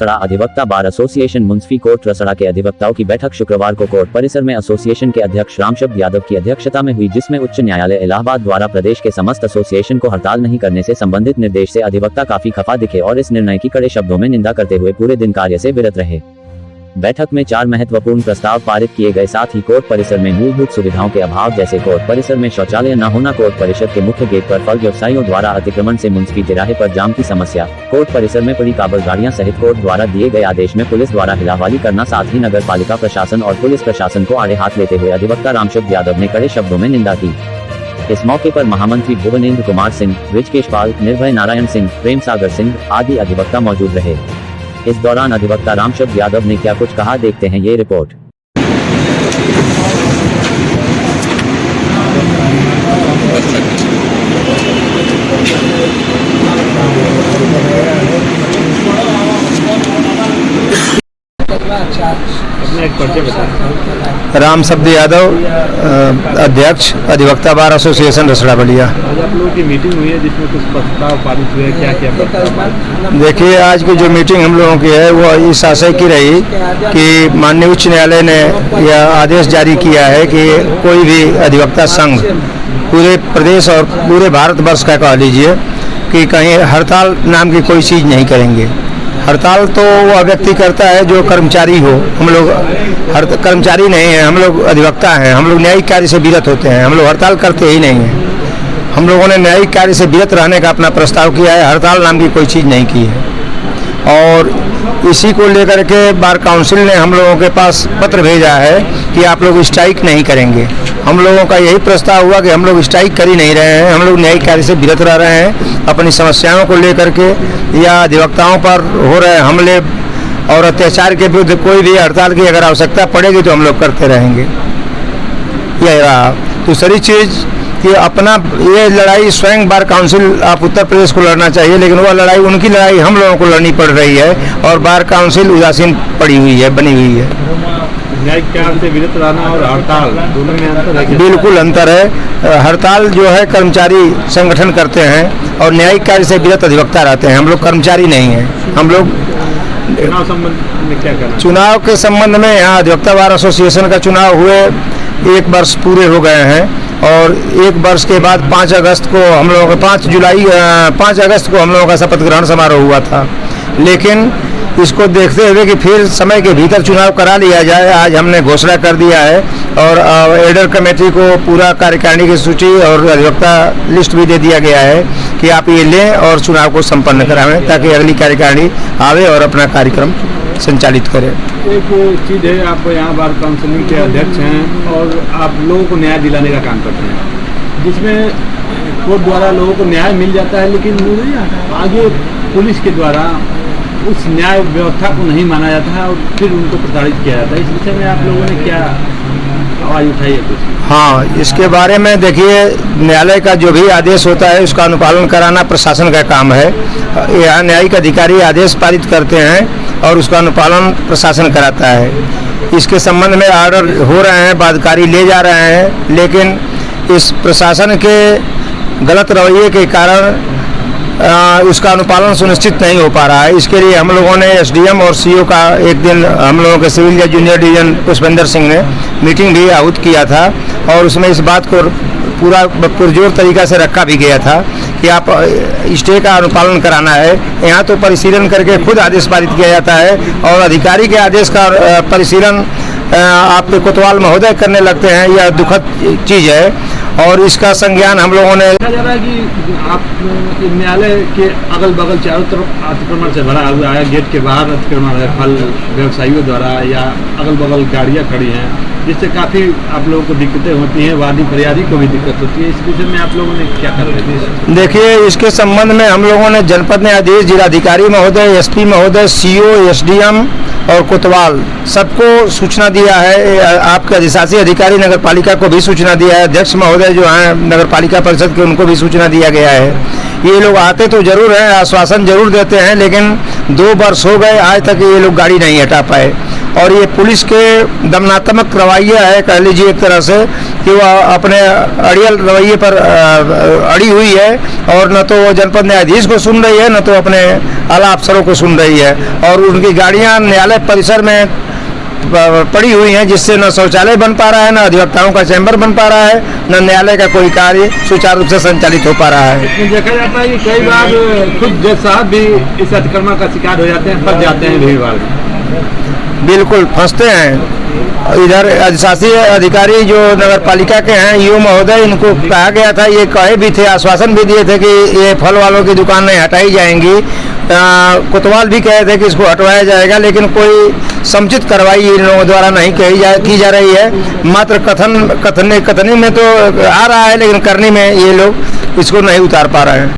रसड़ा अधिवक्ता bar association मुंसफी court Rasra के अधिवक्ताओं की बैठक शुक्रवार को कोर्ट परिसर में एसोसिएशन के अध्यक्ष रामशब्द यादव की अध्यक्षता में हुई, जिसमें उच्च न्यायालय इलाहाबाद द्वारा प्रदेश के समस्त एसोसिएशन को हड़ताल नहीं करने से संबंधित निर्देश से अधिवक्ता काफी खफा दिखे और इस निर्णय की कड़े शब्दों में निंदा करते हुए पूरे दिन कार्य से विरत रहे। बैठक में 4 महत्वपूर्ण प्रस्ताव पारित किए गए। साथ ही कोर्ट परिसर में मूलभूत सुविधाओं के अभाव जैसे कोर्ट परिसर में शौचालय न होना, कोर्ट परिषद के मुख्य गेट पर फल व्यवसायियों द्वारा अतिक्रमण से मुंसफी तिराहे पर जाम की समस्या, कोर्ट परिसर में पड़ी काबल गाड़ियां सहित कोर्ट द्वारा दिए गए आदेश में पुलिस द्वारा हिलावाली करना, साथ ही नगर पालिका प्रशासन और पुलिस प्रशासन को आड़े हाथ लेते हुए अधिवक्ता रामशब्द यादव ने कड़े शब्दों में निंदा की। इस मौके पर महामंत्री भुवनेंद्र कुमार सिंह, बृजकेश पाल, निर्भय नारायण सिंह, प्रेम सागर सिंह आदि अधिवक्ता मौजूद रहे। इस दौरान अधिवक्ता रामशब्द यादव ने क्या कुछ कहा, देखते हैं ये रिपोर्ट। रामशब्द यादव, अध्यक्ष अधिवक्ता बार एसोसिएशन रसड़ा बलिया। आज आप लोगों की मीटिंग हुई है जिसमें कुछ प्रस्ताव पारित हुए, क्या क्या प्रस्ताव? देखिए, आज की जो मीटिंग हम लोगों की है वो इस आशय की रही कि माननीय उच्च न्यायालय ने यह आदेश जारी किया है कि कोई भी अधिवक्ता संघ पूरे प्रदेश और पूरे भारतवर्ष का कह लीजिए कि कहीं हड़ताल नाम की कोई चीज़ नहीं करेंगे। हड़ताल तो वह व्यक्ति करता है जो कर्मचारी हो, हम लोग कर्मचारी नहीं हैं, हम लोग अधिवक्ता हैं, हम लोग न्यायिक कार्य से विरत होते हैं, हम लोग हड़ताल करते ही नहीं हैं। हम लोगों ने न्यायिक कार्य से विरत रहने का अपना प्रस्ताव किया है, हड़ताल नाम की कोई चीज़ नहीं की है। और इसी को लेकर के बार काउंसिल ने हम लोगों के पास पत्र भेजा है कि आप लोग स्ट्राइक नहीं करेंगे। हम लोगों का यही प्रस्ताव हुआ कि हम लोग स्ट्राइक कर ही नहीं रहे हैं, हम लोग न्यायिक कार्य से विरत रह रहे हैं। अपनी समस्याओं को लेकर के या अधिवक्ताओं पर हो रहे हमले और अत्याचार के विरुद्ध कोई भी हड़ताल की अगर आवश्यकता पड़ेगी तो हम लोग करते रहेंगे। यही रहा। दूसरी चीज़ कि अपना ये लड़ाई स्वयं बार काउंसिल आप उत्तर प्रदेश को लड़ना चाहिए, लेकिन वह लड़ाई, उनकी लड़ाई हम लोगों को लड़नी पड़ रही है और बार काउंसिल उदासीन पड़ी हुई है, बनी हुई है। न्यायिक कार्य से विरत रहना और हड़ताल दोनों में अंतर है? बिल्कुल अंतर है। हड़ताल जो है कर्मचारी संगठन करते हैं और न्यायिक कार्य से विरत अधिवक्ता रहते हैं। हम लोग कर्मचारी नहीं हैं। हम लोग चुनाव संबंध में क्या करना? चुनाव के संबंध में यहाँ अधिवक्ता बार एसोसिएशन का चुनाव हुए 1 वर्ष पूरे हो गए हैं और 1 वर्ष के बाद 5 अगस्त को हम लोगों का 5 अगस्त को हम लोगों का शपथ ग्रहण समारोह हुआ था। लेकिन इसको देखते हुए कि फिर समय के भीतर चुनाव करा लिया जाए, आज हमने घोषणा कर दिया है और एडर कमेटी को पूरा कार्यकारिणी की सूची और अधिवक्ता लिस्ट भी दे दिया गया है कि आप ये लें और चुनाव को संपन्न कराएं ताकि अगली कार्यकारिणी आवे और अपना कार्यक्रम संचालित करें। एक चीज़ है, आप यहाँ बार काउंसिलिंग के अध्यक्ष हैं और आप लोगों को न्याय दिलाने का काम करते हैं, जिसमें कोर्ट द्वारा लोगों को न्याय मिल जाता है, लेकिन आगे पुलिस के द्वारा उस न्याय व्यवस्था को नहीं माना जाता है और फिर उनको प्रताड़ित किया जाता है। इस विषय में आप लोगों ने क्या आवाज़ उठाई है कुछ? हाँ, इसके बारे में देखिए, न्यायालय का जो भी आदेश होता है उसका अनुपालन कराना प्रशासन का काम है। यहाँ न्यायिक अधिकारी आदेश पारित करते हैं और उसका अनुपालन प्रशासन कराता है। इसके संबंध में ऑर्डर हो रहे हैं, बाध्यकारी ले जा रहे हैं, लेकिन इस प्रशासन के गलत रवैये के कारण उसका अनुपालन सुनिश्चित नहीं हो पा रहा है। इसके लिए हम लोगों ने एसडीएम और सीओ का एक दिन हम लोगों के सिविल या जूनियर डिवीजन पुष्पेंद्र सिंह ने मीटिंग भी आहूत किया था और उसमें इस बात को पूरा पुरजोर तरीका से रखा भी गया था कि आप स्टे का अनुपालन कराना है। यहाँ तो परिशीलन करके खुद आदेश पारित किया जाता है और अधिकारी के आदेश का परिशीलन आपके कोतवाल महोदय करने लगते हैं। यह दुखद चीज़ है और इसका संज्ञान हम लोगों ने। देखा जा रहा है कि आप न्यायालय के अगल बगल चारों तरफ अतिक्रमण से भरा हुआ है, गेट के बाहर अतिक्रमण है फल व्यवसायियों द्वारा या अगल बगल गाड़ियाँ खड़ी हैं, जिससे काफ़ी आप लोगों को दिक्कतें होती हैं, वादी फरियादी को भी दिक्कत होती है। इस विषय में आप लोगों ने क्या कर रहे थे? देखिए, इसके संबंध में हम लोगों ने जनपद न्यायाधीश, जिलाधिकारी महोदय, एसपी महोदय, सीओ, एसडीएम और कोतवाल सबको सूचना दिया है। आपके अधिशासी अधिकारी नगर पालिका को भी सूचना दिया है, अध्यक्ष महोदय जो हैं नगर पालिका परिषद के उनको भी सूचना दिया गया है। ये लोग आते तो जरूर हैं, आश्वासन जरूर देते हैं, लेकिन 2 वर्ष हो गए आज तक ये लोग गाड़ी नहीं हटा पाए और ये पुलिस के दमनात्मक रवैया है, कह लीजिए एक तरह से, कि वह अपने अड़ियल रवैये पर अड़ी हुई है और न तो वो जनपद न्यायाधीश को सुन रही है, न तो अपने आला अफसरों को सुन रही है। और उनकी गाड़ियां न्यायालय परिसर में पड़ी हुई हैं, जिससे न शौचालय बन पा रहा है, न अधिवक्ताओं का चैम्बर बन पा रहा है, न न्यायालय का कोई कार्य सुचारू रूप से संचालित हो पा रहा है। इसमें देखा जाता है कि कई बार खुद जज साहब भी इस अतिक्रमण का शिकार हो जाते हैं, फंस जाते हैं भीड़ भाड़ में। बिल्कुल फंसते हैं। इधर अधिशासी अधिकारी जो नगर पालिका के हैं, यूँ महोदय, इनको कहा गया था, ये कहे भी थे, आश्वासन भी दिए थे कि ये फल वालों की दुकानें हटाई जाएंगी। कोतवाल भी कहे थे कि इसको हटवाया जाएगा, लेकिन कोई समुचित कार्रवाई इन लोगों द्वारा नहीं की जा रही है। मात्र कथनी में तो आ रहा है, लेकिन करने में ये लोग इसको नहीं उतार पा रहे हैं।